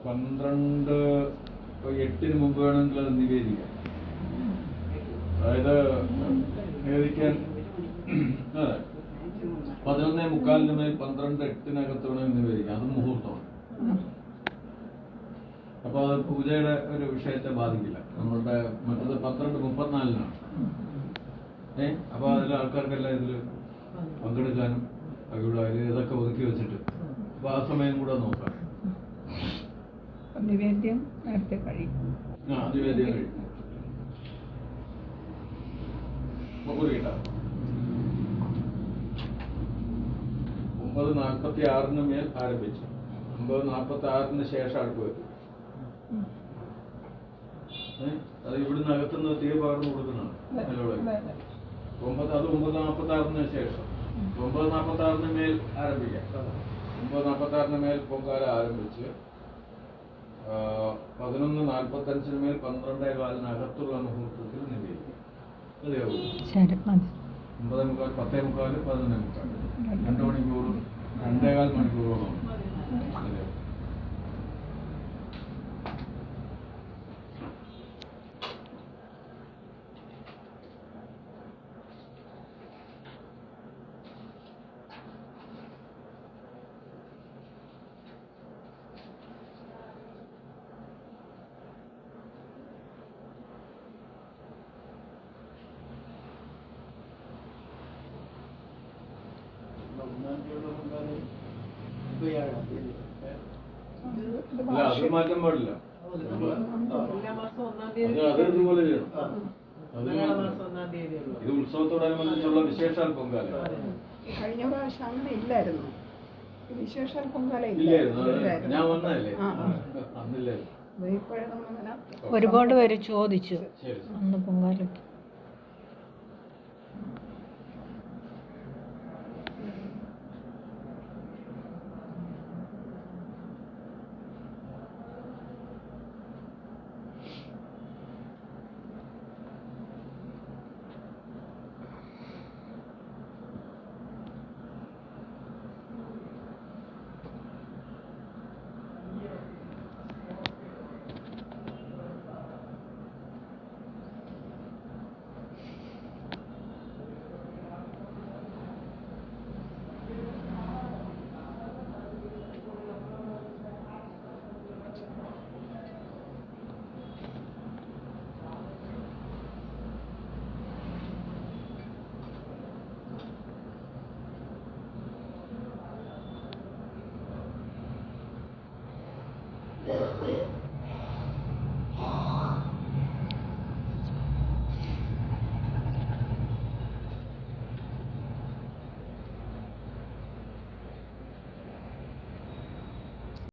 12:08 മുമ്പ് വേണമെങ്കിൽ അത് നിവേദിക്കാം. അതായത് നിവേദിക്കാൻ 11:45 മേൽ 12:08 വേണമെങ്കിൽ നിവേദിക്കാം. അത് മുഹൂർത്തമാണ്. അപ്പൊ അത് പൂജയുടെ ഒരു വിഷയത്തെ ബാധിക്കില്ല. നമ്മളുടെ മറ്റത് 12:34 അപ്പൊ അതിൽ ആൾക്കാർക്കെല്ലാം ഇതിൽ പങ്കെടുക്കാനും അവിടെ ഇതൊക്കെ ഒതുക്കി വെച്ചിട്ട് അപ്പൊ ആ സമയം കൂടെ നോക്കാം. നിവേദ്യം നേരത്തെ കഴിയും. നിവേദ്യം കഴിയും. 9:46 മേൽ ആരംഭിച്ചു. 9:46 ശേഷം അടുപ്പ് വരും. അത് ഇവിടുന്ന് അകത്തുനിന്ന് തീ പകർന്നു കൊടുക്കുന്നതാണ്. അത് 9:46 ശേഷം 9:46 മേൽ ആരംഭിക്കാം. 9:46 മേൽ പൊങ്കാല ആരംഭിച്ച് 11:45 മേൽ 12:15 മുഹൂർത്തത്തിൽ നിവേദിക്കും. അതെയാവും 9:45, 10:45, 11:45 2 മണിക്കൂർ 2.25 മണിക്കൂറോളം. അതെയോ? അത് മാറ്റം പാടില്ല. അതുപോലെ ചെയ്യണം. ഇത് ഉത്സവത്തോടനുബന്ധിച്ചുള്ള വിശേഷാൽ പൊങ്കാല. കഴിഞ്ഞ പ്രാവശ്യം അങ്ങനെ ഇല്ലായിരുന്നു. വിശേഷാൽ പൊങ്കാല ഇല്ലായിരുന്നു. ഞാൻ വന്നതല്ലേ, അന്നില്ലായിരുന്നു. ഒരുപാട് പേര് ചോദിച്ചു അന്ന് പൊങ്കാലയ്ക്ക്.